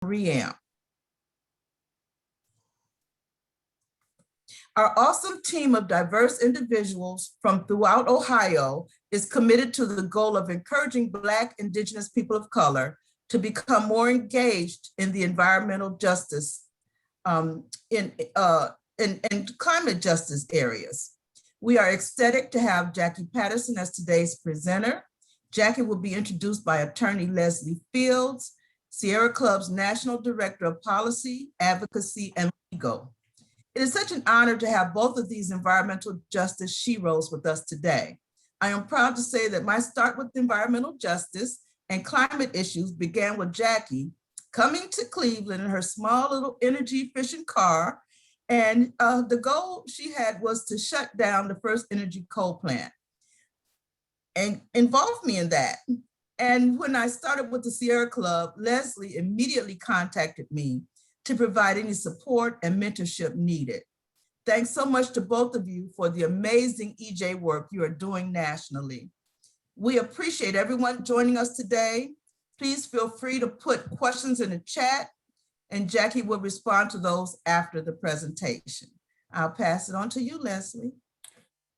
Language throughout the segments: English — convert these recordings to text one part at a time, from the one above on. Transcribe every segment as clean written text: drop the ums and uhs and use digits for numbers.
Ream. Our awesome team of diverse individuals from throughout Ohio is committed to the goal of encouraging Black, Indigenous people of color to become more engaged in the environmental justice and climate justice areas. We are ecstatic to have Jacqui Patterson as today's presenter. Jacqui will be introduced by attorney Leslie Fields, Sierra Club's National Director of Policy, Advocacy, and Legal. It is such an honor to have both of these environmental justice sheroes with us today. I am proud to say that my start with environmental justice and climate issues began with Jacqui coming to Cleveland in her small little energy efficient car. And the goal she had was to shut down the first energy coal plant and involved me in that. And when I started with the Sierra Club, Leslie immediately contacted me to provide any support and mentorship needed. Thanks so much to both of you for the amazing EJ work you are doing nationally. We appreciate everyone joining us today. Please feel free to put questions in the chat and Jacqui will respond to those after the presentation. I'll pass it on to you, Leslie.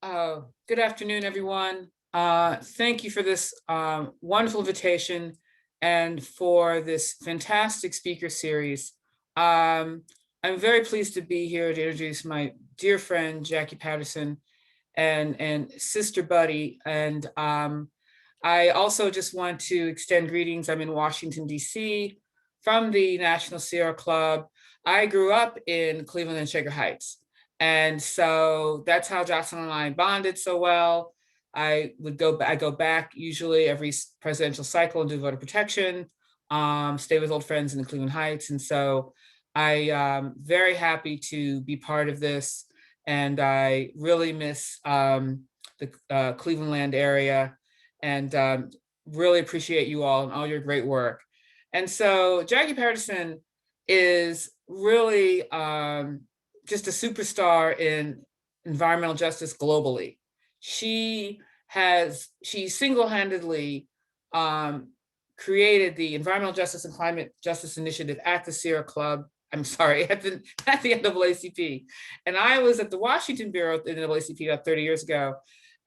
Good afternoon, everyone. Thank you for this wonderful invitation and for this fantastic speaker series. I'm very pleased to be here to introduce my dear friend, Jacqui Patterson, and sister buddy. And I also just want to extend greetings. I'm in Washington, DC from the National Sierra Club. I grew up in Cleveland and Shaker Heights. And so that's how Jocelyn and I bonded so well. I go back usually every presidential cycle and do voter protection, stay with old friends in the Cleveland Heights. And so I am very happy to be part of this. And I really miss the Cleveland land area and really appreciate you all and all your great work. And so Jacqui Patterson is really just a superstar in environmental justice globally. She single-handedly created the Environmental Justice and Climate Justice Initiative at the Sierra Club, at the NAACP. And I was at the Washington Bureau at the NAACP about 30 years ago.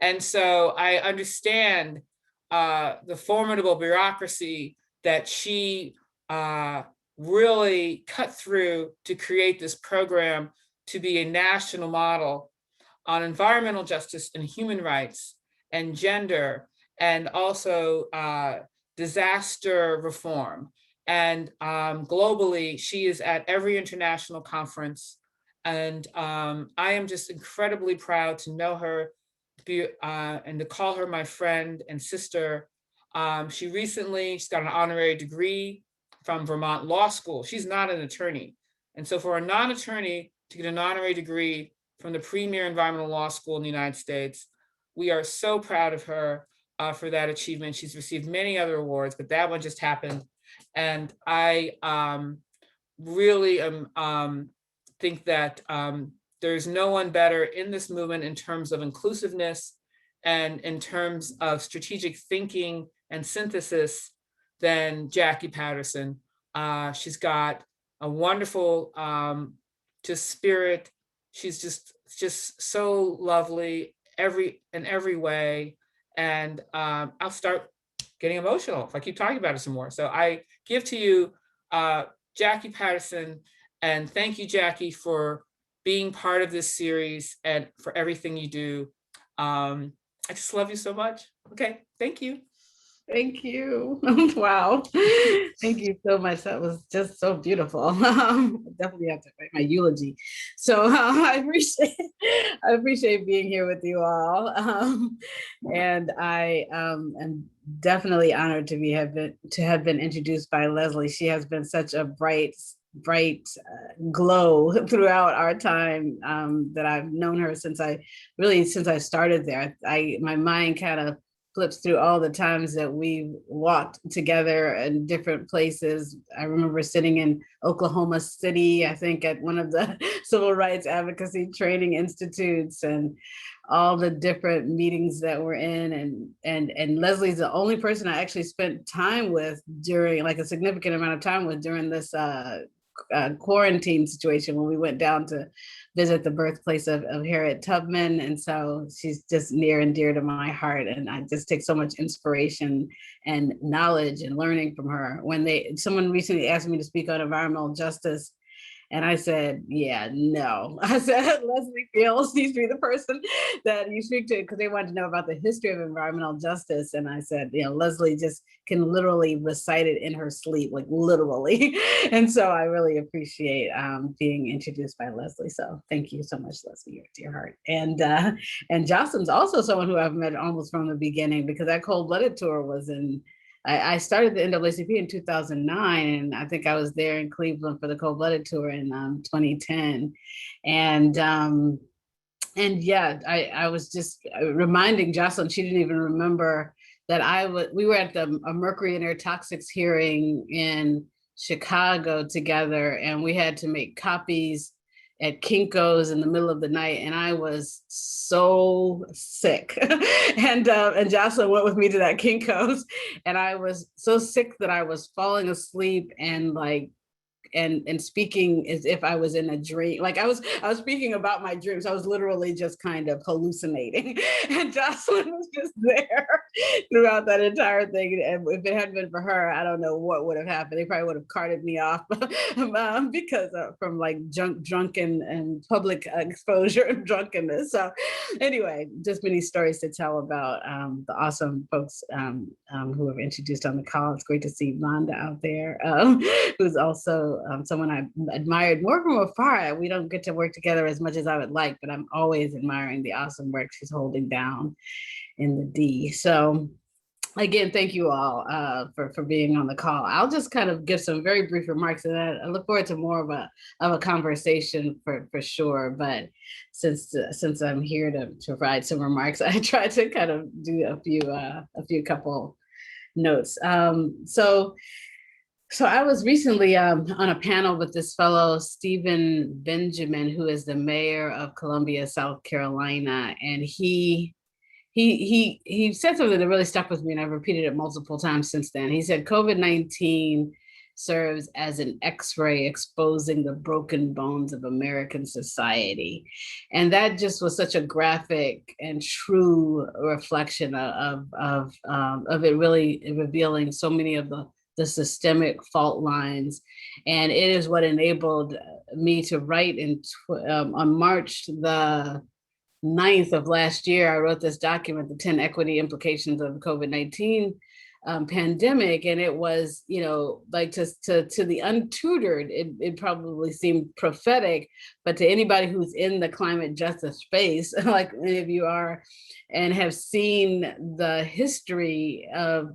And so I understand the formidable bureaucracy that she really cut through to create this program to be a national model on environmental justice and human rights and gender and also disaster reform. And globally, she is at every international conference. And I am just incredibly proud to know her and to call her my friend and sister. She's got an honorary degree from Vermont Law School. She's not an attorney. And so for a non-attorney to get an honorary degree from the premier environmental law school in the United States, we are so proud of her for that achievement. She's received many other awards, but that one just happened. And I really think that there's no one better in this movement in terms of inclusiveness and in terms of strategic thinking and synthesis than Jacqui Patterson. She's got a wonderful spirit. She's just so lovely in every way. And I'll start getting emotional if I keep talking about it some more. So I give to you Jacqui Patterson, and thank you, Jacqui, for being part of this series and for everything you do. I just love you so much. Okay, thank you. Thank you. Wow. Thank you so much. That was just so beautiful. Definitely have to write my eulogy. So I appreciate being here with you all. And I am definitely honored to have been introduced by Leslie. She has been such a bright glow throughout our time that I've known her since I started there. My mind kind of flips through all the times that we walked together in different places. I remember sitting in Oklahoma City, I think at one of the civil rights advocacy training institutes, and all the different meetings that we're in. And Leslie's the only person I actually spent time with during, like a significant amount of time with during this quarantine situation when we went down to visit the birthplace of Harriet Tubman. And so she's just near and dear to my heart. And I just take so much inspiration and knowledge and learning from her. When someone recently asked me to speak on environmental justice, and I said, yeah, no. I said, Leslie Fields needs to be the person that you speak to, because they wanted to know about the history of environmental justice. And I said, Leslie just can literally recite it in her sleep, like literally. And so I really appreciate being introduced by Leslie. So thank you so much, Leslie, your dear heart. And Jocelyn's also someone who I've met almost from the beginning, because that Cold-Blooded tour was I started the NAACP in 2009, and I think I was there in Cleveland for the Cold-Blooded tour in 2010. And yeah, I was just reminding Jocelyn, she didn't even remember that we were at a mercury and air toxics hearing in Chicago together, and we had to make copies at Kinko's in the middle of the night, and I was so sick. and Jocelyn went with me to that Kinko's, and I was so sick that I was falling asleep and speaking as if I was in a dream. Like I was speaking about my dreams. I was literally just kind of hallucinating. And Jocelyn was just there throughout that entire thing. And if it hadn't been for her, I don't know what would have happened. They probably would have carted me off because from like drunken and public exposure and drunkenness. So anyway, just many stories to tell about the awesome folks who have introduced on the call. It's great to see Rhonda out there, who's also someone I admired more from afar. We don't get to work together as much as I would like, but I'm always admiring the awesome work she's holding down in the D. So again, thank you all for being on the call. I'll just kind of give some very brief remarks, and I look forward to more of a conversation for sure. But since I'm here to provide some remarks, I try to kind of do a few couple notes. So I was recently on a panel with this fellow, Stephen Benjamin, who is the mayor of Columbia, South Carolina. And he said something that really stuck with me, and I've repeated it multiple times since then. He said, COVID-19 serves as an X-ray exposing the broken bones of American society. And that just was such a graphic and true reflection of it really revealing so many of the systemic fault lines. And it is what enabled me to write on March the 9th of last year, I wrote this document, The 10 Equity Implications of the COVID-19 pandemic. And it was, like to the untutored, it probably seemed prophetic, but to anybody who's in the climate justice space, like many of you are, and have seen the history of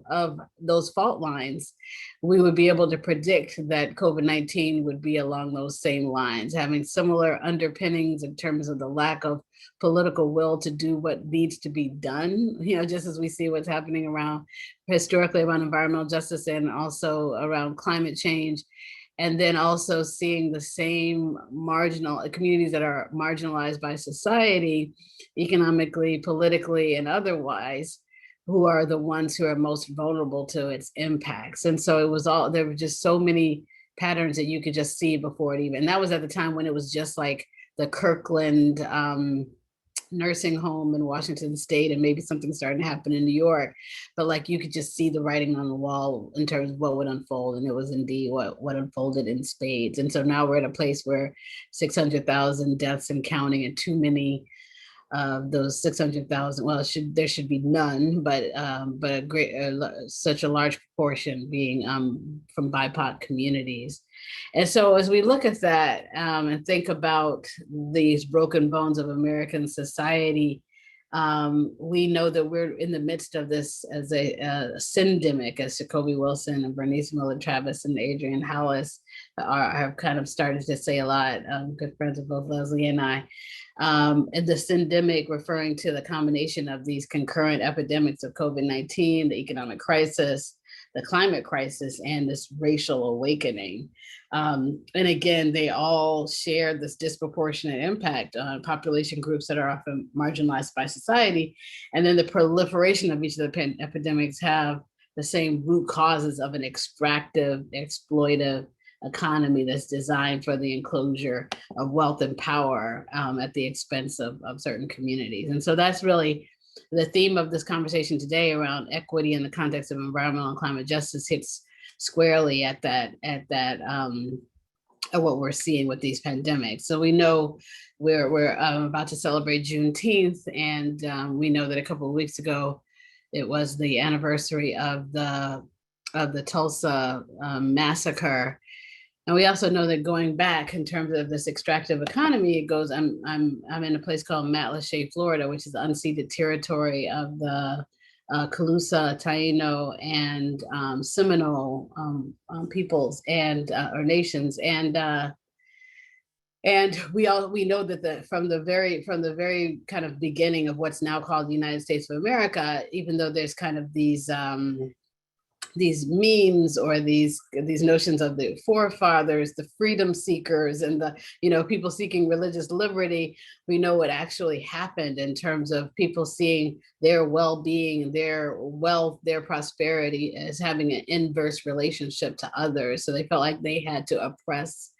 those fault lines, we would be able to predict that COVID-19 would be along those same lines, having similar underpinnings in terms of the lack of political will to do what needs to be done, just as we see what's happening historically around environmental justice and also around climate change. And then also seeing the same marginal communities that are marginalized by society, economically, politically, and otherwise, who are the ones who are most vulnerable to its impacts. And so there were just so many patterns that you could just see before it even. And that was at the time when it was just like the Kirkland nursing home in Washington State, and maybe something starting to happen in New York, but like you could just see the writing on the wall in terms of what would unfold, and it was indeed what unfolded in spades. And so now we're at a place where 600,000 deaths and counting, and too many of those 600,000, well, there should be none, but such a large proportion being from BIPOC communities. And so as we look at that and think about these broken bones of American society, We know that we're in the midst of this as a syndemic, as Jacoby Wilson and Bernice Miller Travis and Adrienne Hollis have kind of started to say a lot, good friends of both Leslie and I. And the syndemic referring to the combination of these concurrent epidemics of COVID-19, the economic crisis, the climate crisis, and this racial awakening. And again, they all share this disproportionate impact on population groups that are often marginalized by society. And then the proliferation of each of the epidemics have the same root causes of an extractive, exploitive economy that's designed for the enclosure of wealth and power at the expense of certain communities. And so that's really the theme of this conversation today around equity in the context of environmental and climate justice hits squarely at what we're seeing with these pandemics. So we know we're about to celebrate Juneteenth, and we know that a couple of weeks ago, it was the anniversary of the Tulsa massacre. And we also know that going back in terms of this extractive economy, it goes, I'm in a place called Matlacha, Florida, which is the unceded territory of the Calusa, Taino, and Seminole peoples and or nations. And we know that from the very kind of beginning of what's now called the United States of America, even though there's kind of these memes or these notions of the forefathers, the freedom seekers, and the people seeking religious liberty, we know what actually happened in terms of people seeing their well-being, their wealth, their prosperity as having an inverse relationship to others. So they felt like they had to oppress,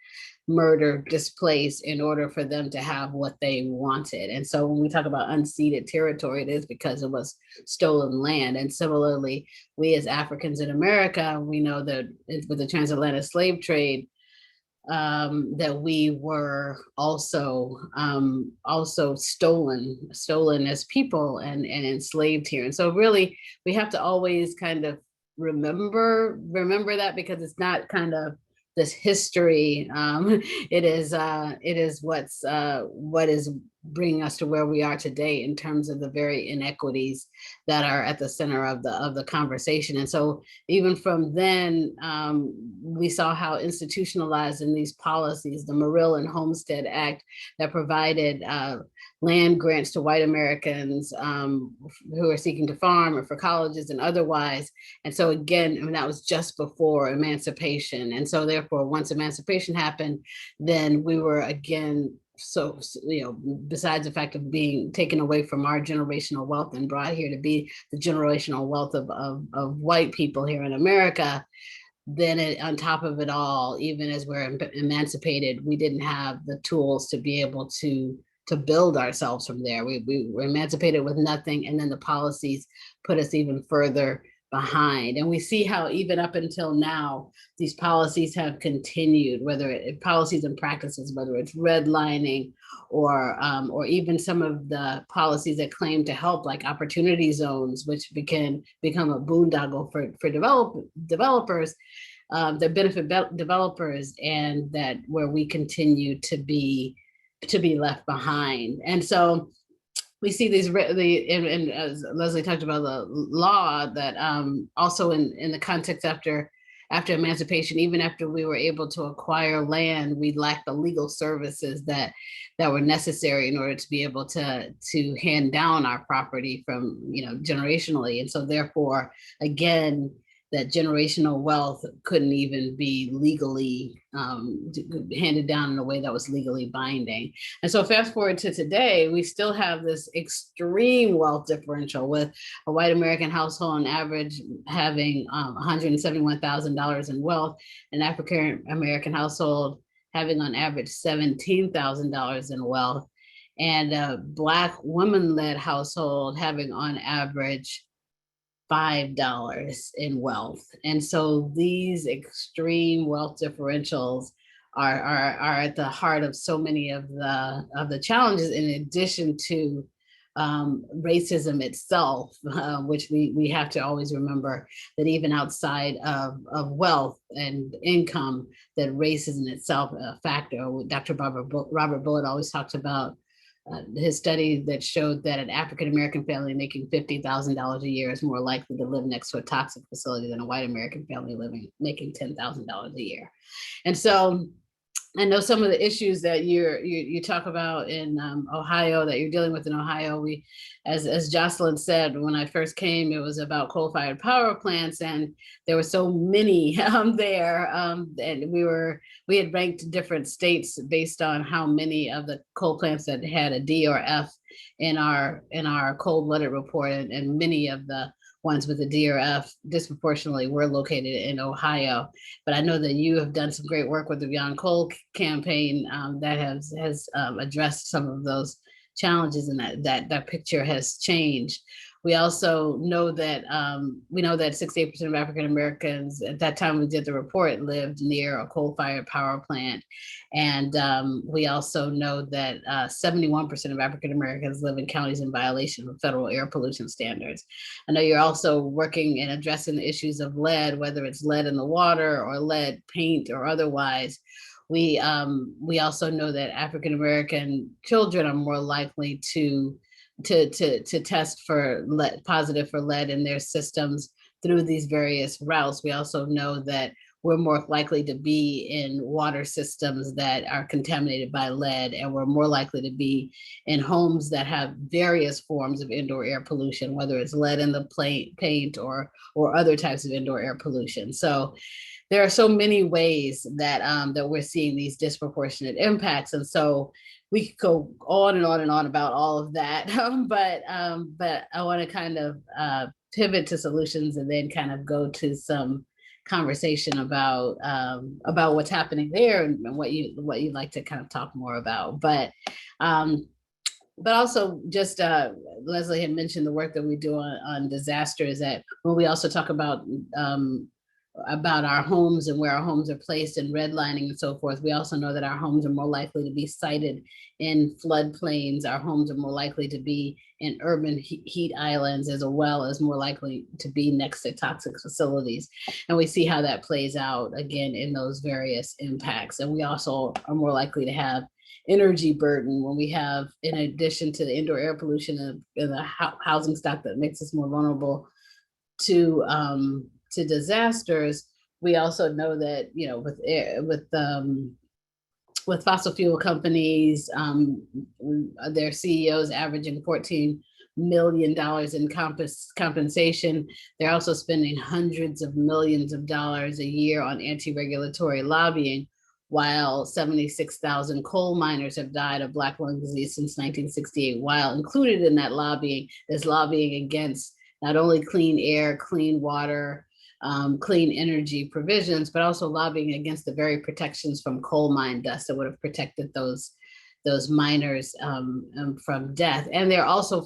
murder, displace in order for them to have what they wanted. And so when we talk about unceded territory, it is because it was stolen land. And similarly, we as Africans in America, we know that with the transatlantic slave trade, that we were also stolen as people and enslaved here. And so really, we have to always kind of remember that, because it's not kind of this history. It is what is bringing us to where we are today in terms of the very inequities that are at the center of the conversation. And so even from then, we saw how institutionalized in these policies, the Morrill and Homestead Act that provided land grants to white Americans who are seeking to farm or for colleges and otherwise. And so again, that was just before emancipation. And so therefore, once emancipation happened, then we were again, so besides the fact of being taken away from our generational wealth and brought here to be the generational wealth of white people here in America, then on top of it all, even as we're emancipated, we didn't have the tools to be able to build ourselves from there. We were emancipated with nothing, and then the policies put us even further behind. And we see how even up until now, these policies have continued, whether it policies and practices, whether it's redlining or even some of the policies that claim to help, like opportunity zones, which become a boondoggle for developers that benefit developers, and that where we continue to be left behind. And so we see these, and as Leslie talked about, the law that also in the context after emancipation, even after we were able to acquire land, we lacked the legal services that were necessary in order to be able to hand down our property from generationally. And so therefore, again, that generational wealth couldn't even be legally handed down in a way that was legally binding. And so fast forward to today, we still have this extreme wealth differential, with a white American household on average having $171,000 in wealth, an African American household having on average $17,000 in wealth, and a Black woman-led household having on average $5 in wealth. And so these extreme wealth differentials are at the heart of so many of the challenges, in addition to racism itself, which we have to always remember that even outside of wealth and income, that race is in itself a factor. Dr. Robert Bullitt always talks about his study that showed that an African-American family making $50,000 a year is more likely to live next to a toxic facility than a white American family making $10,000 a year. And so I know some of the issues that you talk about in Ohio, that you're dealing with in Ohio. We, as Jocelyn said, when I first came, it was about coal-fired power plants, and there were so many there, and we had ranked different states based on how many of the coal plants that had a D or F in our cold-blooded report, and many of the ones with a D or F disproportionately were located in Ohio. But I know that you have done some great work with the Beyond Coal campaign that has addressed some of those challenges, and that picture has changed. We also know that 68% of African Americans at that time we did the report lived near a coal-fired power plant. And we also know that 71% of African Americans live in counties in violation of federal air pollution standards. I know you're also working and addressing the issues of lead, whether it's lead in the water or lead paint or otherwise. We also know that African American children are more likely to test for positive for lead in their systems through these various routes. We also know that we're more likely to be in water systems that are contaminated by lead, and we're more likely to be in homes that have various forms of indoor air pollution, whether it's lead in the paint or other types of indoor air pollution. So there are so many ways that that we're seeing these disproportionate impacts, and so we could go on and on and on about all of that. But I want to kind of pivot to solutions and then kind of go to some conversation about what's happening there and what you'd like to kind of talk more about. But also just Leslie had mentioned the work that we do on disasters, that when we also talk about our homes and where our homes are placed and redlining and so forth, we also know that our homes are more likely to be sited in floodplains. Our homes are more likely to be in urban heat islands, as well as more likely to be next to toxic facilities. And we see how that plays out again in those various impacts. And we also are more likely to have energy burden when we have, in addition to the indoor air pollution and the housing stock that makes us more vulnerable to disasters. We also know that, you know, with fossil fuel companies, their CEOs averaging $14 million in compensation. They're also spending hundreds of millions of dollars a year on anti-regulatory lobbying, while 76,000 coal miners have died of Black lung disease since 1968. While included in that lobbying is lobbying against not only clean air, clean water, clean energy provisions, but also lobbying against the very protections from coal mine dust that would have protected those miners from death. And they're also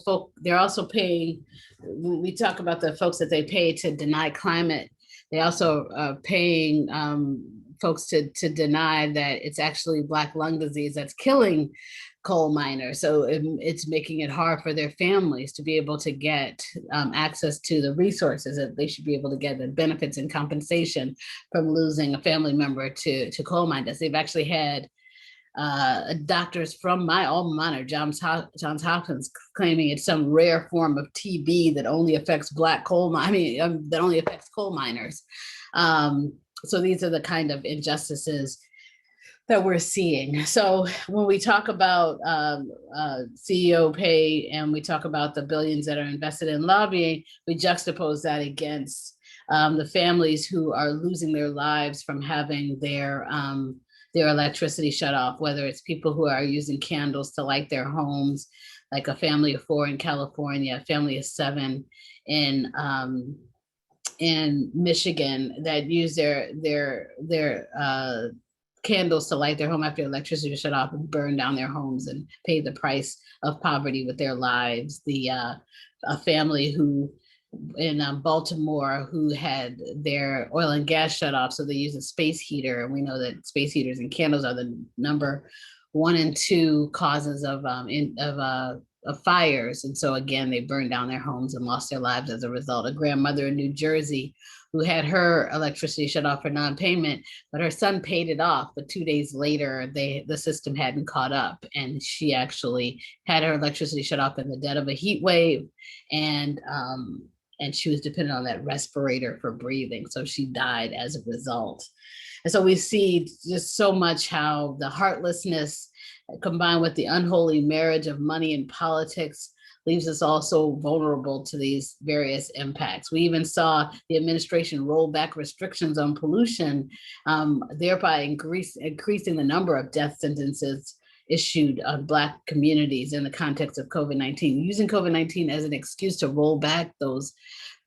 paying. We talk about the folks that they pay to deny climate. They also are paying folks to deny that it's actually Black lung disease that's killing coal miners. So it's making it hard for their families to be able to get access to the resources that they should be able to get, the benefits and compensation from losing a family member to coal mine dust. They've actually had doctors from my alma mater, Johns Hopkins, claiming it's some rare form of TB that only affects that only affects coal miners. So these are the kind of injustices that we're seeing. So when we talk about CEO pay and we talk about the billions that are invested in lobbying, we juxtapose that against the families who are losing their lives from having their electricity shut off, whether it's people who are using candles to light their homes, like a family of 4 in California, a family of 7 in Michigan that use their candles to light their home after electricity was shut off and burn down their homes and pay the price of poverty with their lives. A family who in Baltimore who had their oil and gas shut off, so they use a space heater, and we know that space heaters and candles are the number 1 and 2 causes of fires. And so again, they burned down their homes and lost their lives as a result. A grandmother in New Jersey who had her electricity shut off for non-payment, but her son paid it off. But 2 days later, the system hadn't caught up, and she actually had her electricity shut off in the dead of a heat wave, and she was dependent on that respirator for breathing. So she died as a result. And so we see just so much how the heartlessness combined with the unholy marriage of money and politics leaves us also vulnerable to these various impacts. We even saw the administration roll back restrictions on pollution, thereby increasing the number of death sentences issued on Black communities in the context of COVID-19, using COVID-19 as an excuse to roll back those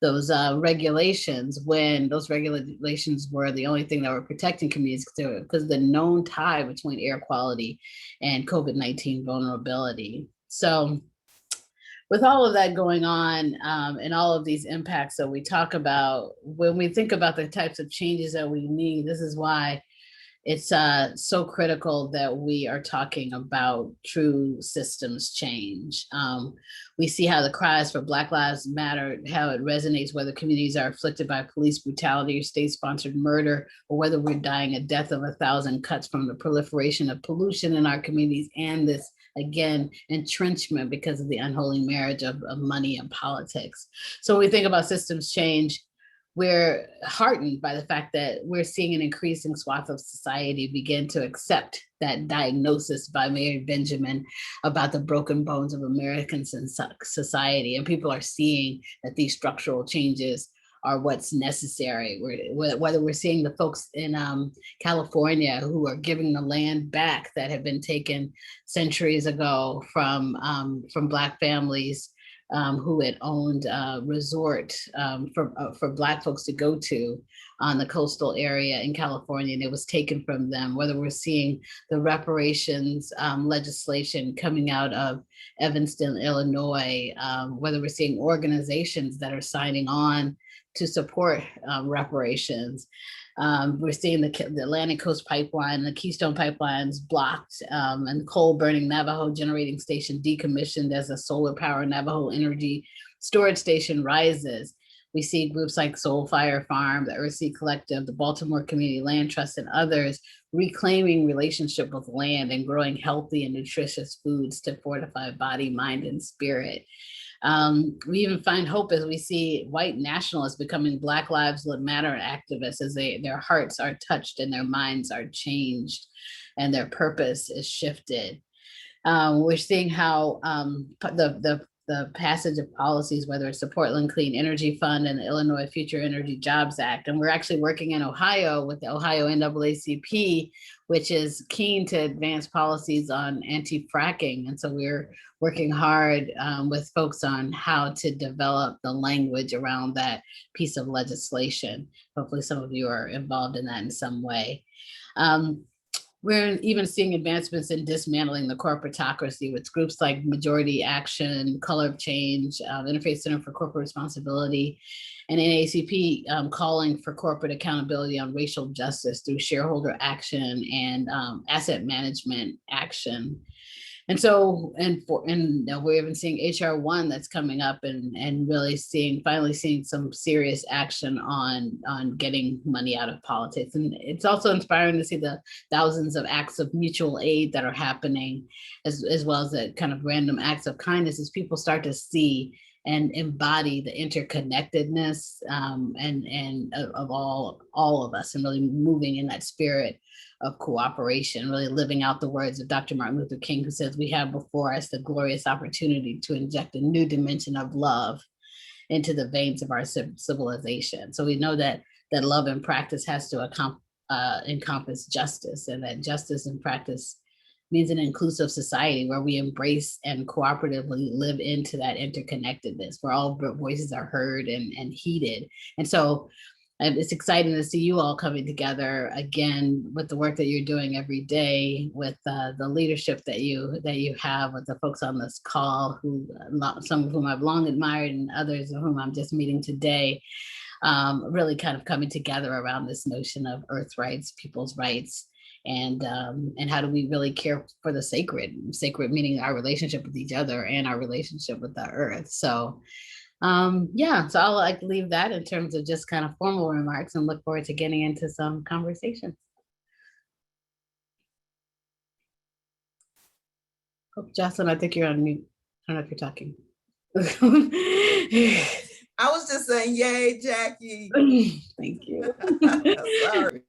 regulations, when those regulations were the only thing that were protecting communities, because of the known tie between air quality and COVID-19 vulnerability. So with all of that going on, and all of these impacts that we talk about, when we think about the types of changes that we need, this is why it's so critical that we are talking about true systems change. We see how the cries for Black Lives Matter, how it resonates, whether communities are afflicted by police brutality or state-sponsored murder, or whether we're dying a death of 1,000 cuts from the proliferation of pollution in our communities, and this, again, entrenchment because of the unholy marriage of money and politics. So when we think about systems change, we're heartened by the fact that we're seeing an increasing swath of society begin to accept that diagnosis by Mary Benjamin about the broken bones of American society. And people are seeing that these structural changes are what's necessary. Whether we're seeing the folks in California who are giving the land back that had been taken centuries ago from Black families who had owned a resort for Black folks to go to on the coastal area in California, and it was taken from them. Whether we're seeing the reparations legislation coming out of Evanston, Illinois, whether we're seeing organizations that are signing on to support reparations. We're seeing the Atlantic Coast Pipeline, the Keystone Pipelines blocked, and the coal-burning Navajo generating station decommissioned as a solar power Navajo energy storage station rises. We see groups like Soul Fire Farm, the Earthsea Collective, the Baltimore Community Land Trust, and others reclaiming relationship with land and growing healthy and nutritious foods to fortify body, mind, and spirit. We even find hope as we see white nationalists becoming Black Lives Matter activists, as their hearts are touched and their minds are changed and their purpose is shifted. We're seeing how the passage of policies, whether it's the Portland Clean Energy Fund and the Illinois Future Energy Jobs Act, and we're actually working in Ohio with the Ohio NAACP, which is keen to advance policies on anti-fracking. And so we're working hard with folks on how to develop the language around that piece of legislation. Hopefully some of you are involved in that in some way. We're even seeing advancements in dismantling the corporatocracy with groups like Majority Action, Color of Change, Interfaith Center for Corporate Responsibility, and NAACP calling for corporate accountability on racial justice through shareholder action and asset management action. And so, we're even seeing HR 1 that's coming up and really finally seeing some serious action on getting money out of politics. And it's also inspiring to see the thousands of acts of mutual aid that are happening, as well as the kind of random acts of kindness as people start to see and embody the interconnectedness and of all of us, and really moving in that spirit of cooperation, really living out the words of Dr. Martin Luther King, who says, we have before us the glorious opportunity to inject a new dimension of love into the veins of our civilization. So we know that love in practice has to encompass justice, and that justice in practice means an inclusive society where we embrace and cooperatively live into that interconnectedness, where all voices are heard and heeded. And so it's exciting to see you all coming together again with the work that you're doing every day, with the leadership that you have, with the folks on this call, some of whom I've long admired and others of whom I'm just meeting today, really kind of coming together around this notion of earth rights, people's rights, and how do we really care for the sacred meaning our relationship with each other and our relationship with the earth. So Yeah, so I'll like leave that in terms of just kind of formal remarks and look forward to getting into some conversation. Oh, Jocelyn, I think you're on mute. I don't know if you're talking. I was just saying, yay, Jackie. Thank you. Sorry.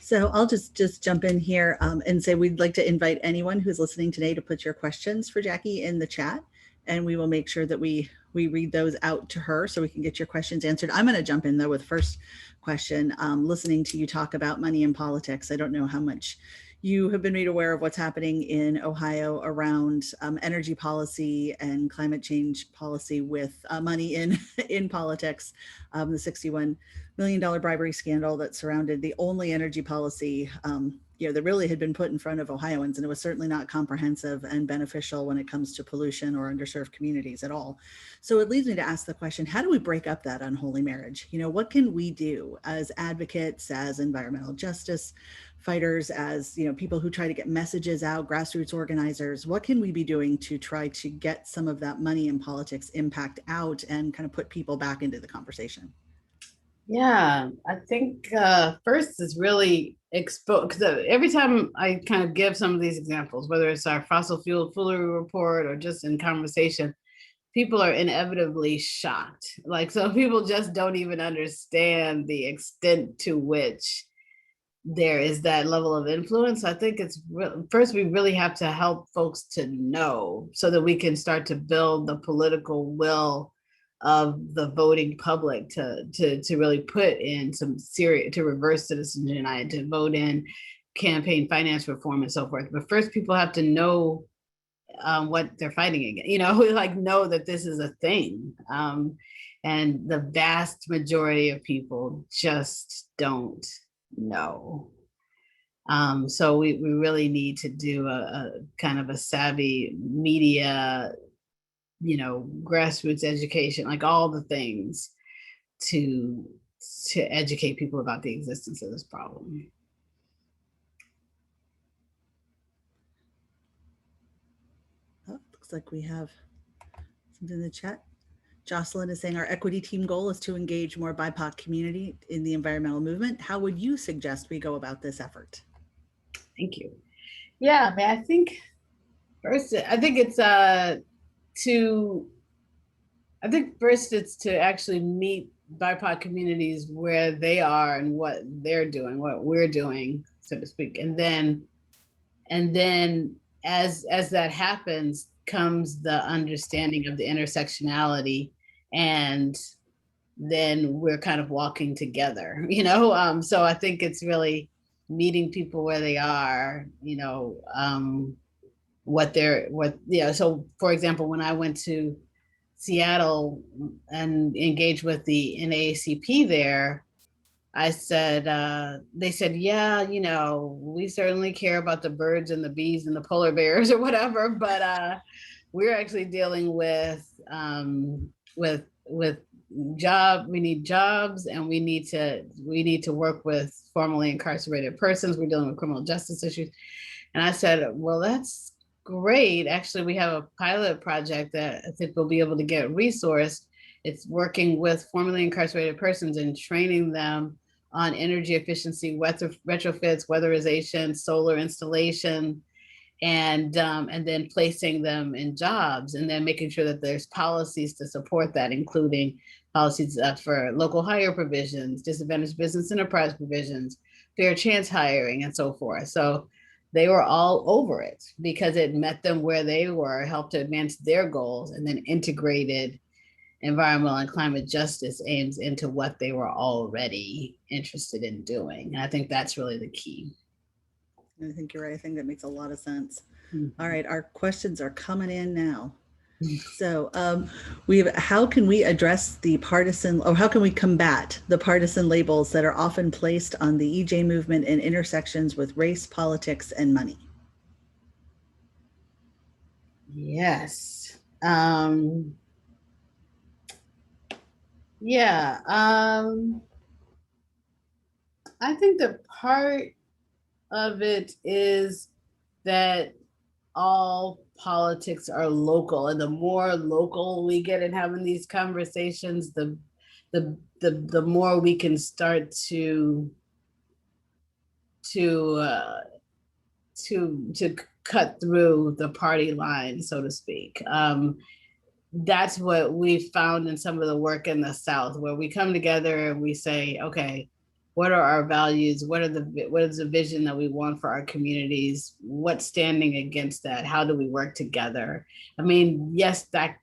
So I'll just jump in here and say we'd like to invite anyone who's listening today to put your questions for Jackie in the chat, and we will make sure that we read those out to her so we can get your questions answered. I'm going to jump in though with first question. Listening to you talk about money in politics, I don't know how much you have been made aware of what's happening in Ohio around energy policy and climate change policy with money in politics. The $61 million bribery scandal that surrounded the only energy policy that really had been put in front of Ohioans, and it was certainly not comprehensive and beneficial when it comes to pollution or underserved communities at all. So it leads me to ask the question, how do we break up that unholy marriage? What can we do as advocates, as environmental justice fighters, as people who try to get messages out, grassroots organizers? What can we be doing to try to get some of that money in politics impact out and kind of put people back into the conversation? Yeah, I think first is really expose, because every time I kind of give some of these examples, whether it's our fossil fuel foolery report or just in conversation, people are inevitably shocked. Like, so people just don't even understand the extent to which there is that level of influence. I think it's first, we really have to help folks to know so that we can start to build the political will of the voting public to really put in some serious, to reverse citizens united, to vote in campaign finance reform and so forth. But first, people have to know what they're fighting against, like know that this is a thing. And the vast majority of people just don't know. So we really need to do a kind of a savvy media, grassroots education, like all the things to educate people about the existence of this problem. Oh, looks like we have something in the chat. Jocelyn is saying our equity team goal is to engage more BIPOC community in the environmental movement. How would you suggest we go about this effort? Thank you. Yeah, I mean, I think first, it's to actually meet BIPOC communities where they are and what they're doing, what we're doing, so to speak. And then as that happens comes the understanding of the intersectionality, and then we're kind of walking together, so I think it's really meeting people where they are, so for example, when I went to Seattle and engaged with the NAACP there, I said, they said, yeah, we certainly care about the birds and the bees and the polar bears or whatever, but we're actually dealing with we need jobs, and we need to work with formerly incarcerated persons. We're dealing with criminal justice issues. And I said, well, that's great. Actually, we have a pilot project that I think we'll be able to get resourced. It's working with formerly incarcerated persons and training them on energy efficiency, retrofits, weatherization, solar installation, and then placing them in jobs, and then making sure that there's policies to support that, including policies for local hire provisions, disadvantaged business enterprise provisions, fair chance hiring, and so forth. So they were all over it because it met them where they were, helped to advance their goals, and then integrated environmental and climate justice aims into what they were already interested in doing. And I think that's really the key. I think you're right. I think that makes a lot of sense. Mm-hmm. All right, our questions are coming in now. So how can we address the partisan, or how can we combat the partisan labels that are often placed on the EJ movement in intersections with race, politics, and money? Yes. I think the part of it is that all politics are local, and the more local we get in having these conversations, the more we can start to cut through the party line, so to speak. That's what we found in some of the work in the South, where we come together and we say, okay, what are our values? What is the vision that we want for our communities? What's standing against that? How do we work together? I mean, yes, that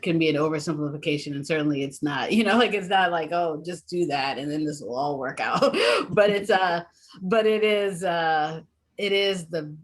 can be an oversimplification, and certainly it's not, like, it's not like, oh, just do that and then this will all work out. But it is the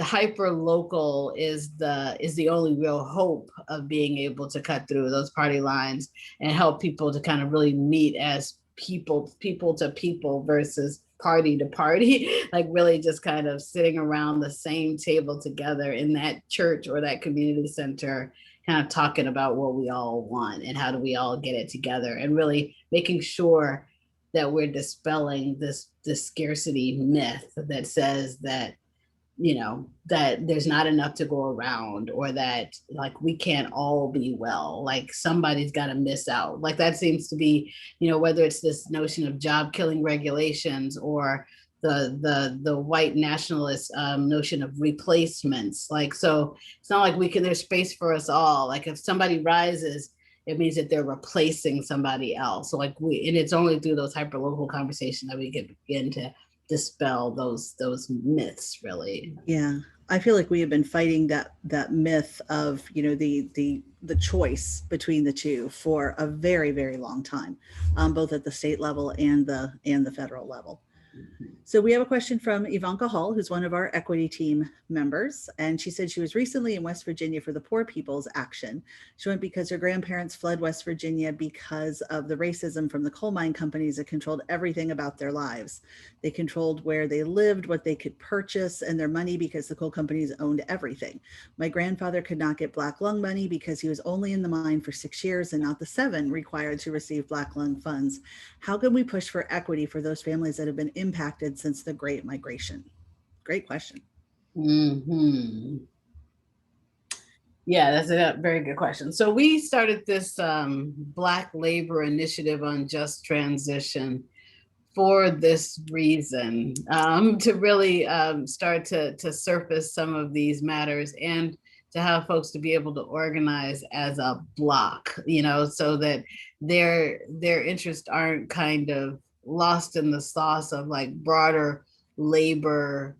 hyper local is the only real hope of being able to cut through those party lines and help people to kind of really meet as people to people versus party to party, like really just kind of sitting around the same table together in that church or that community center, kind of talking about what we all want and how do we all get it together, and really making sure that we're dispelling this scarcity myth that says that, that there's not enough to go around, or that like we can't all be well, like somebody's got to miss out. Like that seems to be, whether it's this notion of job killing regulations or the white nationalist notion of replacements. Like, so it's not like there's space for us all. Like if somebody rises, it means that they're replacing somebody else. So like and it's only through those hyperlocal conversations that we can begin to dispel those myths, really. Yeah, I feel like we have been fighting that myth of, the choice between the two for a very, very long time, both at the state level and the federal level. So we have a question from Ivanka Hall, who's one of our equity team members. And she said she was recently in West Virginia for the Poor People's Action. She went because her grandparents fled West Virginia because of the racism from the coal mine companies that controlled everything about their lives. They controlled where they lived, what they could purchase, and their money because the coal companies owned everything. My grandfather could not get black lung money because he was only in the mine for 6 years and not the 7 required to receive black lung funds. How can we push for equity for those families that have been impacted since the Great Migration? Great question. Mm-hmm. Yeah, that's a very good question. So we started this Black Labor Initiative on Just Transition for this reason, to really start to surface some of these matters and to have folks to be able to organize as a block, so that their interests aren't kind of lost in the sauce of like broader labor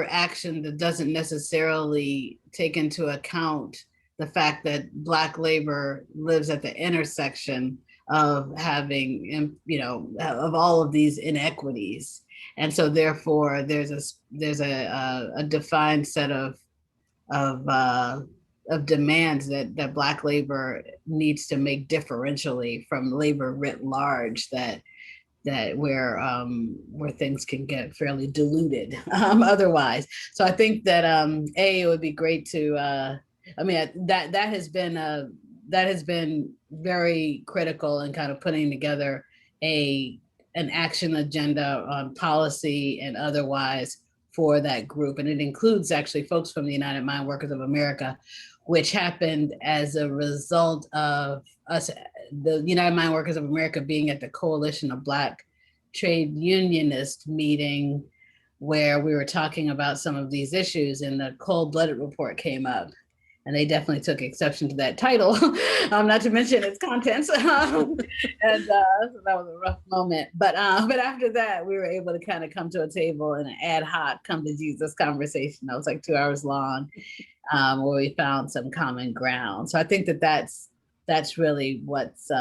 action that doesn't necessarily take into account the fact that Black labor lives at the intersection of having, of all of these inequities. And so therefore there's a defined set of demands that Black labor needs to make differentially from labor writ large, that where things can get fairly diluted otherwise. So I think that it would be great to that has been very critical in kind of putting together an action agenda on policy and otherwise for that group. And it includes actually folks from the United Mine Workers of America, which happened as a result of us, the United Mine Workers of America, being at the Coalition of Black Trade Unionist meeting, where we were talking about some of these issues, and the Cold-Blooded Report came up. And they definitely took exception to that title, not to mention its contents. And so that was a rough moment. But after that, we were able to kind of come to a table in an ad hoc come to Jesus conversation that was like 2 hours long, where we found some common ground. So I think that's really what's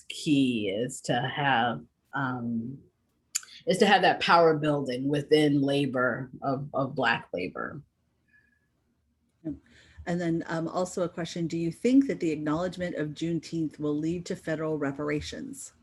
key, is to have that power building within labor of Black labor. And then also a question, do you think that the acknowledgement of Juneteenth will lead to federal reparations?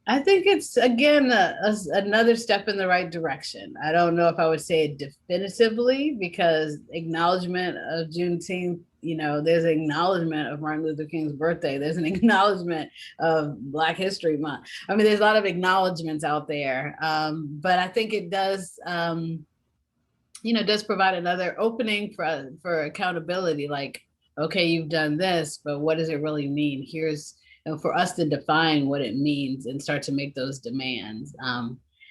I think it's, again, another step in the right direction. I don't know if I would say it definitively, because acknowledgement of Juneteenth, there's an acknowledgement of Martin Luther King's birthday. There's an acknowledgement of Black History Month. I mean, there's a lot of acknowledgements out there, but I think it does does provide another opening for accountability. Like, okay, you've done this, but what does it really mean? Here's, for us to define what it means and start to make those demands.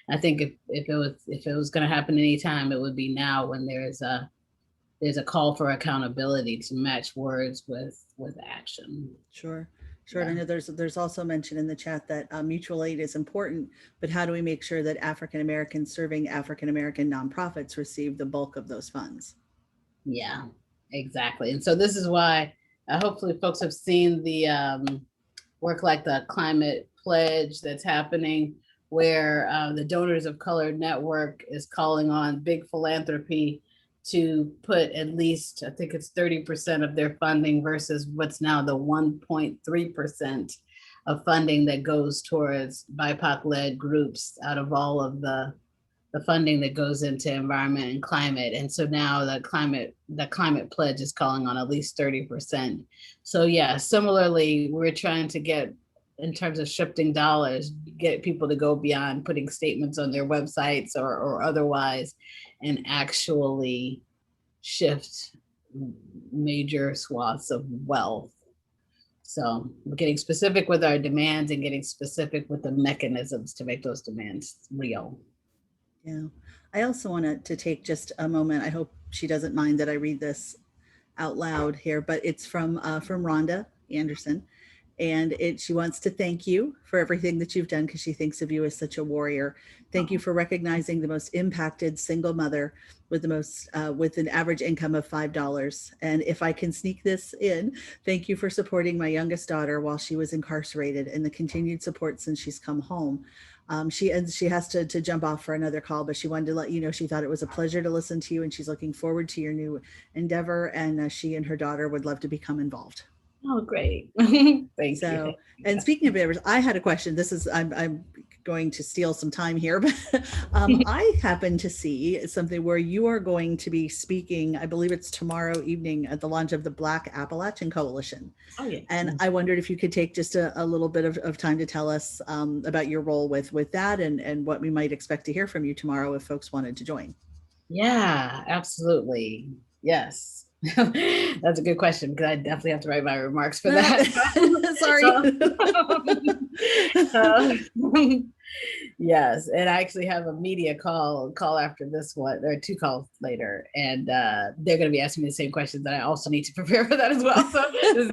I think if it was going to happen anytime, it would be now, when there's a call for accountability to match words with action. Sure. Sure. Yeah. I know there's also mention in the chat that mutual aid is important, but how do we make sure that African Americans serving African American nonprofits receive the bulk of those funds? Yeah, exactly. And so this is why hopefully folks have seen the work like the Climate Pledge that's happening, where the Donors of Color Network is calling on big philanthropy to put at least, I think it's 30% of their funding versus what's now the 1.3% of funding that goes towards BIPOC-led groups out of all of the funding that goes into environment and climate. And so now the climate pledge is calling on at least 30%. So yeah, similarly, we're trying to get, in terms of shifting dollars, get people to go beyond putting statements on their websites or otherwise, and actually shift major swaths of wealth. So we're getting specific with our demands and getting specific with the mechanisms to make those demands real. Yeah, I also wanted to take just a moment. I hope she doesn't mind that I read this out loud here, but it's from Rhonda Anderson. And she wants to thank you for everything that you've done, because she thinks of you as such a warrior. Thank you for recognizing the most impacted single mother with with an average income of $5. And if I can sneak this in, thank you for supporting my youngest daughter while she was incarcerated, and the continued support since she's come home. She has to jump off for another call, but she wanted to let you know she thought it was a pleasure to listen to you, and she's looking forward to your new endeavor. And she and her daughter would love to become involved. Oh, great. Thank you. And speaking of endeavors, I had a question. I'm going to steal some time here, but I happened to see something where you are going to be speaking, I believe it's tomorrow evening, at the launch of the Black Appalachian Coalition. Oh, yeah. And I wondered if you could take just a little bit of time to tell us about your role with that, and what we might expect to hear from you tomorrow if folks wanted to join. Yeah, absolutely. Yes. That's a good question, because I definitely have to write my remarks for that. Sorry. Yes, and I actually have a media call after this one. There are 2 calls later, and they're going to be asking me the same questions that I also need to prepare for that as well. So this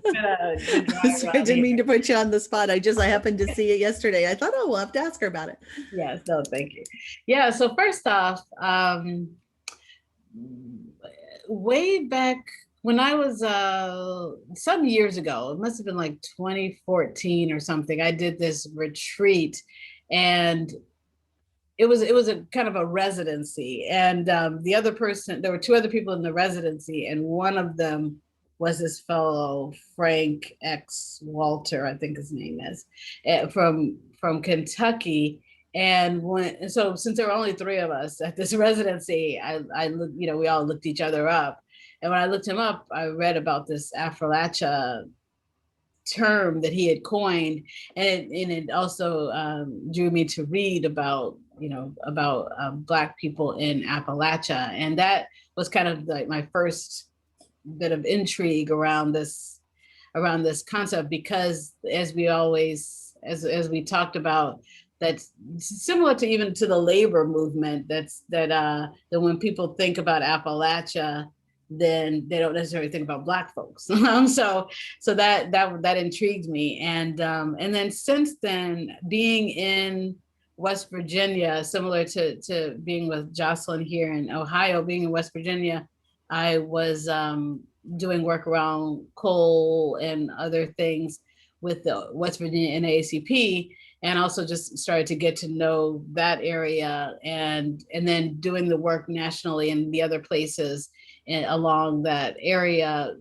is I didn't mean to put you on the spot. I happened to see it yesterday. I thought, oh, we'll have to ask her about it. Yes, no, thank you. Yeah, so first off, way back when I was some years ago, it must have been like 2014 or something, I did this retreat, and it was a kind of a residency, and the other person, there were 2 other people in the residency, and one of them was this fellow Frank X Walter, I think his name is, from Kentucky. And so since there were only 3 of us at this residency, I we all looked each other up. And when I looked him up, I read about this Appalachia term that he had coined, and it also drew me to read about Black people in Appalachia, and that was kind of like my first bit of intrigue around this concept, because as we talked about, that's similar to even to the labor movement. That when people think about Appalachia, then they don't necessarily think about Black folks. So that intrigued me, and then since then, being in West Virginia, similar to being with Jocelyn here in Ohio, being in West Virginia, I was doing work around coal and other things with the West Virginia NAACP. And also just started to get to know that area, and then doing the work nationally in the other places along that area,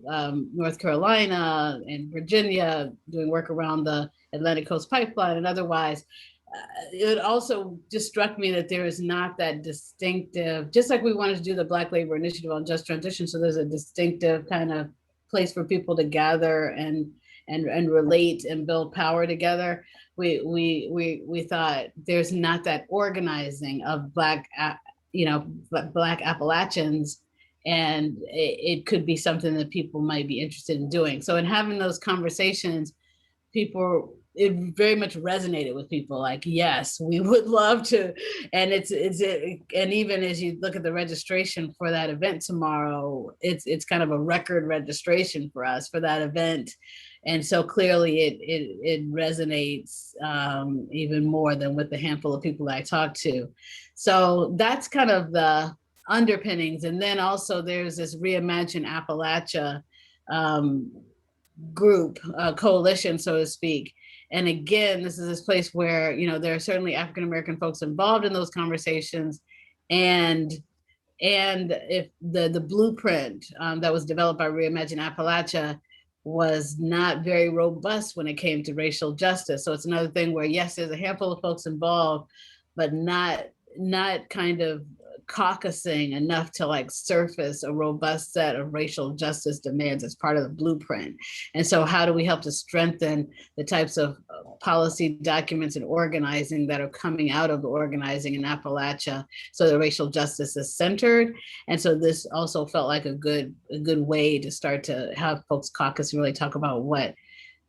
North Carolina and Virginia, doing work around the Atlantic Coast Pipeline and otherwise. It also just struck me that there is not that distinctive, just like we wanted to do the Black Labor Initiative on Just Transition, so there's a distinctive kind of place for people to gather and relate and build power together. We thought there's not that organizing of Black Black Appalachians, and it could be something that people might be interested in doing. So in having those conversations, it very much resonated with people, like, yes, we would love to. And and even as you look at the registration for that event tomorrow, it's kind of a record registration for us for that event. And so clearly it resonates even more than with the handful of people that I talked to. So that's kind of the underpinnings. And then also there's this Reimagine Appalachia group, coalition, so to speak. And again, this is this place where, there are certainly African-American folks involved in those conversations. And if the blueprint that was developed by Reimagine Appalachia was not very robust when it came to racial justice. So it's another thing where, yes, there's a handful of folks involved, but not kind of caucusing enough to like surface a robust set of racial justice demands as part of the blueprint. And so how do we help to strengthen the types of policy documents and organizing that are coming out of the organizing in Appalachia so that racial justice is centered? And so this also felt like a good way to start to have folks caucus and really talk about what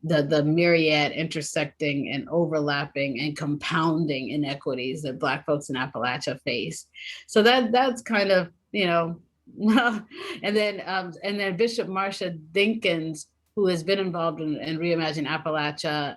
the myriad intersecting and overlapping and compounding inequities that Black folks in Appalachia face. So that's kind of, and then Bishop Marsha Dinkins, who has been involved in Reimagine Appalachia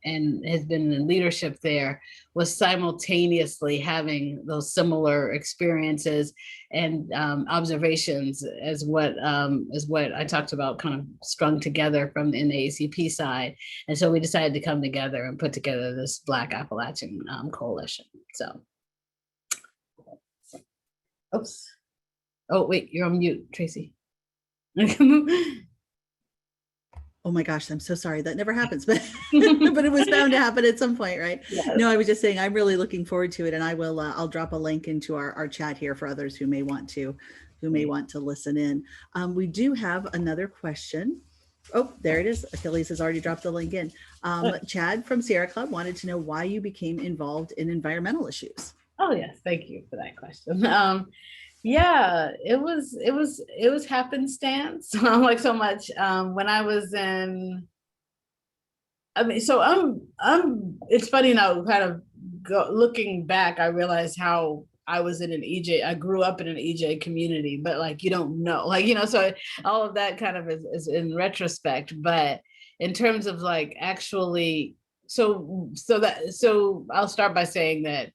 and has been in leadership there, was simultaneously having those similar experiences and observations as what I talked about, kind of strung together from the NAACP side. And so we decided to come together and put together this Black Appalachian coalition. So, oops. Oh, wait, you're on mute, Tracy. Oh my gosh, I'm so sorry. That never happens, but but it was bound to happen at some point, right? Yes. No, I was just saying I'm really looking forward to it, and I will. I'll drop a link into our chat here for others who may want to listen in. We do have another question. Oh, there it is. Achilles has already dropped the link in. Chad from Sierra Club wanted to know why you became involved in environmental issues. Oh yes, thank you for that question. Yeah, it was happenstance. Like so much. When I was in, it's funny now, kind of looking back, I realized how I was in an EJ, I grew up in an EJ community, but like, you don't know, like, so all of that kind of is in retrospect, but in terms of like actually, so I'll start by saying that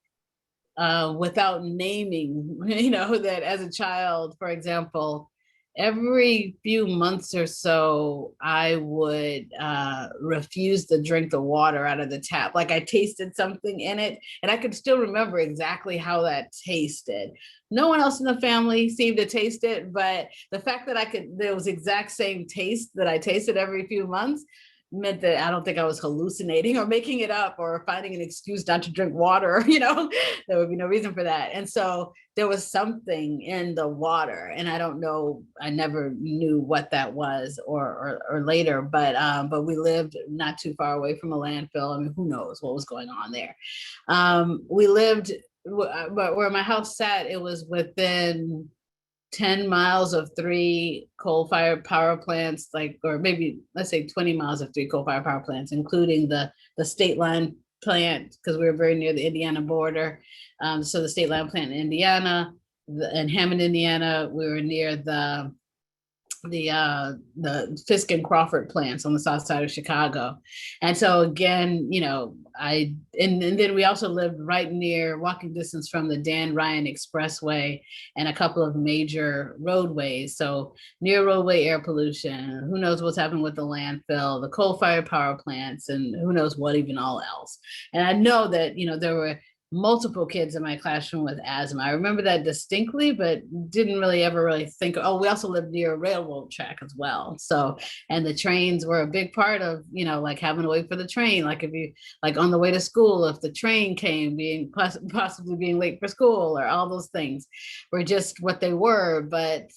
without naming, that as a child, for example, every few months or so, I would refuse to drink the water out of the tap. Like I tasted something in it, and I could still remember exactly how that tasted. No one else in the family seemed to taste it, but the fact that there was exact same taste that I tasted every few months meant that I don't think I was hallucinating or making it up or finding an excuse not to drink water, there would be no reason for that. And so there was something in the water, and I don't know, I never knew what that was or later, but we lived not too far away from a landfill. I mean, who knows what was going on there. We lived, but where my house sat, it was within 10 miles of 3 coal-fired power plants, or maybe let's say 20 miles of 3 coal-fired power plants, including the state line plant, because we were very near the Indiana border. So the state line plant in Indiana, in Hammond, Indiana, we were near the Fisk and Crawford plants on the south side of Chicago. And so again, and then we also lived right near walking distance from the Dan Ryan Expressway and a couple of major roadways. So near roadway air pollution, who knows what's happening with the landfill, the coal-fired power plants, and who knows what even all else. And I know that, there were multiple kids in my classroom with asthma. I remember that distinctly, but didn't really ever think, we also lived near a railroad track as well. So, and the trains were a big part of, like having to wait for the train. Like if you, like on the way to school, if the train came, possibly being late for school, or all those things were just what they were. But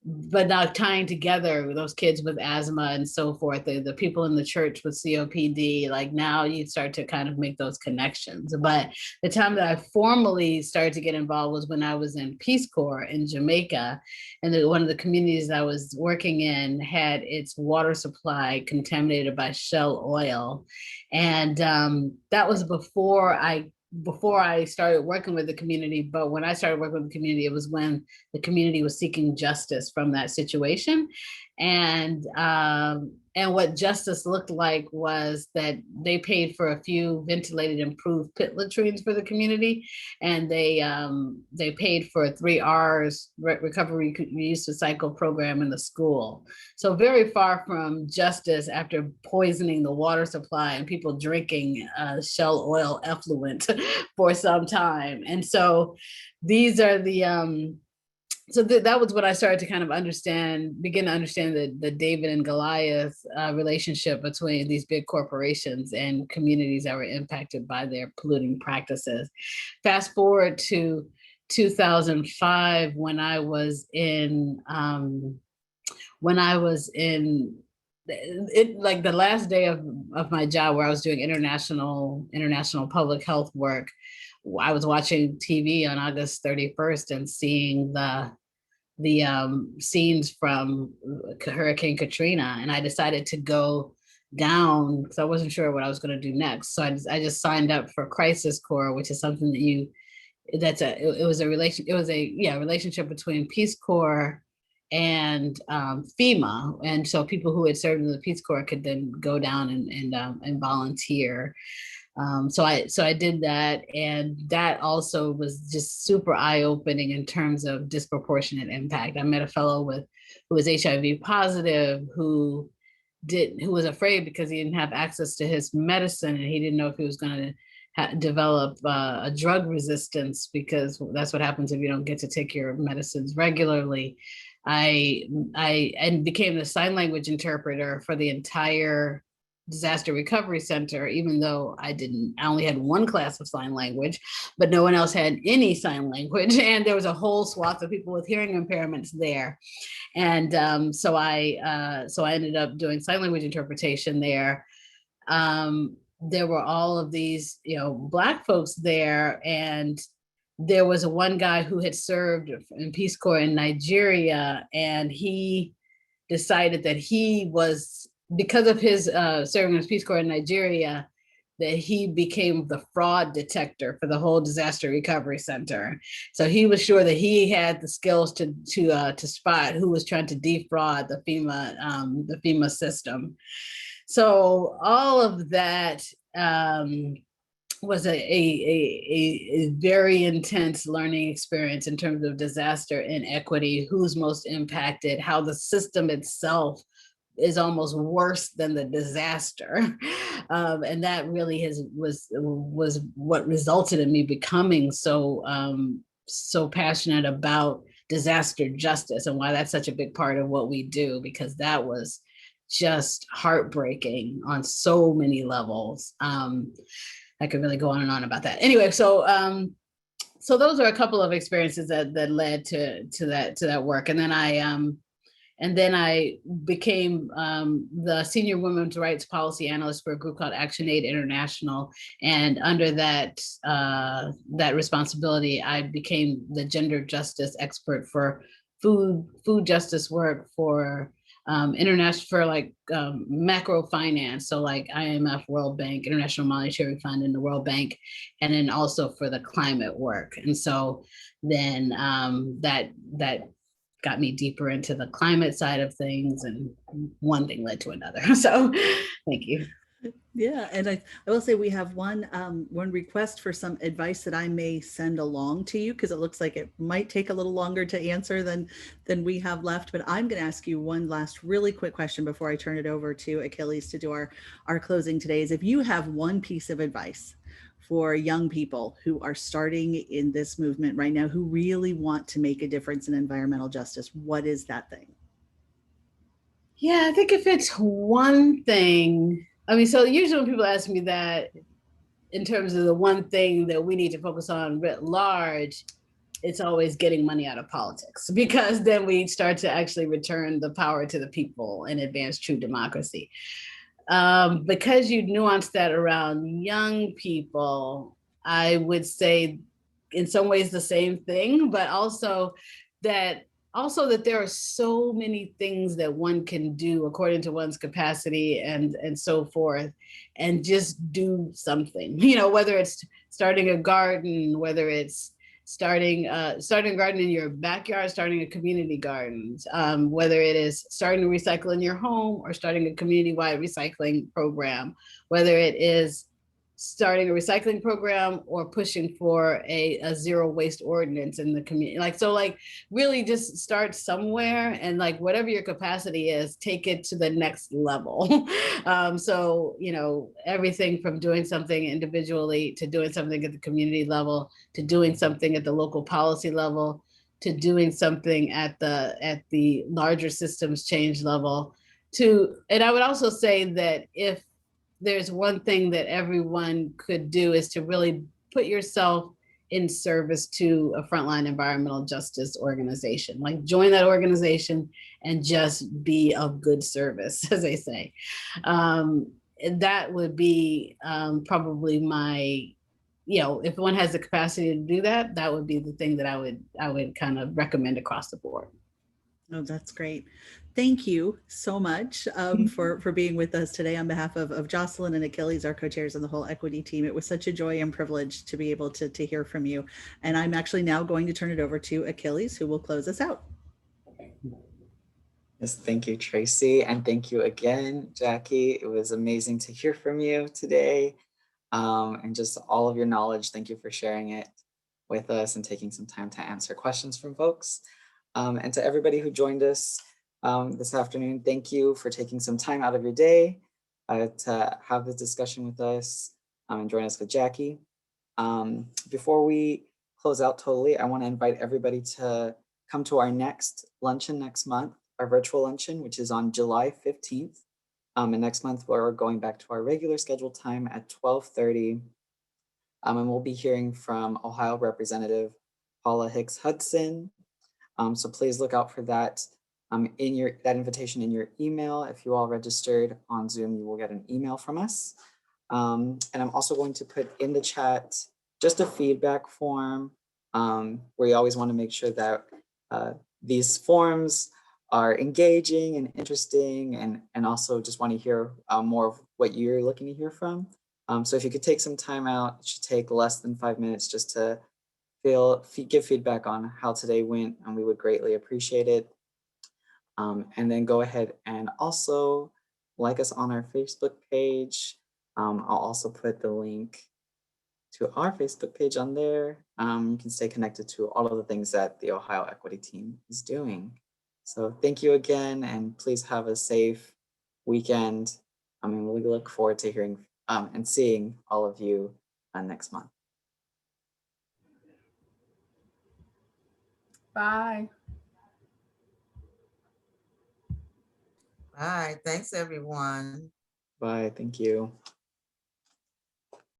but now tying together those kids with asthma and so forth, the people in the church with COPD, like now you start to kind of make those connections. But the time that I formally started to get involved was when I was in Peace Corps in Jamaica. And one of the communities I was working in had its water supply contaminated by Shell oil. And that was before I started working with the community. But when I started working with the community, it was when the community was seeking justice from that situation. And what justice looked like was that they paid for a few ventilated improved pit latrines for the community. And they paid for 3 R's recovery reuse recycle program in the school. So very far from justice after poisoning the water supply and people drinking Shell oil effluent for some time. And so these are the that was when I started to kind of begin to understand the David and Goliath relationship between these big corporations and communities that were impacted by their polluting practices. Fast forward to 2005, when I was in like the last day of my job, where I was doing international public health work. I was watching TV on August 31st and seeing the scenes from Hurricane Katrina, and I decided to go down because I wasn't sure what I was going to do next. So I just signed up for Crisis Corps, which is something that it was a relationship between Peace Corps and FEMA, and so people who had served in the Peace Corps could then go down and volunteer. So I did that, and that also was just super eye-opening in terms of disproportionate impact. I met a fellow who was HIV positive, who was afraid because he didn't have access to his medicine, and he didn't know if he was going to develop a drug resistance, because that's what happens if you don't get to take your medicines regularly. I became the sign language interpreter for the entire disaster recovery center, even though I only had one class of sign language, but no one else had any sign language. And there was a whole swath of people with hearing impairments there. And so I ended up doing sign language interpretation there. There were all of these, Black folks there, and there was one guy who had served in Peace Corps in Nigeria, and he decided that he was, because of his serving as Peace Corps in Nigeria, that he became the fraud detector for the whole disaster recovery center. So he was sure that he had the skills to spot who was trying to defraud the FEMA system. So all of that was a very intense learning experience in terms of disaster inequity, who's most impacted, how the system itself is almost worse than the disaster. And that really was what resulted in me becoming so passionate about disaster justice, and why that's such a big part of what we do, because that was just heartbreaking on so many levels. I could really go on and on about that. Anyway, so those are a couple of experiences that led to that work. And then I became the senior women's rights policy analyst for a group called ActionAid International. And under that responsibility, I became the gender justice expert for food justice work for international, for macro finance. So like IMF, World Bank, International Monetary Fund, and the World Bank, and then also for the climate work. And so then that got me deeper into the climate side of things, and one thing led to another. So thank you. Yeah, and I will say we have one request for some advice that I may send along to you, because it looks like it might take a little longer to answer than we have left. But I'm going to ask you one last really quick question before I turn it over to Achilles to do our closing today. Is if you have one piece of advice for young people who are starting in this movement right now, who really want to make a difference in environmental justice, what is that thing? Yeah, I think if it's one thing, so usually when people ask me that in terms of the one thing that we need to focus on writ large, it's always getting money out of politics, because then we start to actually return the power to the people and advance true democracy. Because you nuanced that around young people, I would say in some ways the same thing, but also that there are so many things that one can do according to one's capacity and so forth, and just do something, you know, whether it's starting a garden, whether it's starting a garden in your backyard, starting a community garden, whether it is starting to recycle in your home or starting a community-wide recycling program, whether it is starting a recycling program or pushing for a zero waste ordinance in the community. Like really just start somewhere, and like whatever your capacity is, take it to the next level. So, you know, everything from doing something individually to doing something at the community level, to doing something at the local policy level, to doing something at the larger systems change level. And I would also say that if there's one thing that everyone could do, is to really put yourself in service to a frontline environmental justice organization. Like, join that organization and just be of good service, as they say. That would be probably my, you know, if one has the capacity to do that, that would be the thing that I would kind of recommend across the board. Oh, that's great. Thank you so much for being with us today on behalf of Jocelyn and Achilles, our co-chairs, and the whole equity team. It was such a joy and privilege to be able to hear from you. And I'm actually now going to turn it over to Achilles, who will close us out. Yes, thank you, Tracy. And thank you again, Jackie. It was amazing to hear from you today, and just all of your knowledge. Thank you for sharing it with us and taking some time to answer questions from folks. And to everybody who joined us this afternoon, thank you for taking some time out of your day to have this discussion with us and join us with Jackie. Before we close out totally, I want to invite everybody to come to our next luncheon next month, our virtual luncheon, which is on July 15th. And next month, we're going back to our regular scheduled time at 12:30. And we'll be hearing from Ohio Representative Paula Hicks Hudson. So please look out for that that invitation in your email. If you all registered on Zoom, you will get an email from us. And I'm also going to put in the chat just a feedback form, where you always want to make sure that these forms are engaging and interesting, and also just want to hear more of what you're looking to hear from. So if you could take some time out, it should take less than 5 minutes just to give feedback on how today went, and we would greatly appreciate it. And then go ahead and also like us on our Facebook page. I'll also put the link to our Facebook page on there. You can stay connected to all of the things that the Ohio Equity Team is doing. So thank you again, and please have a safe weekend. I mean, we look forward to hearing and seeing all of you next month. Bye. Bye. Thanks, everyone. Bye. Thank you.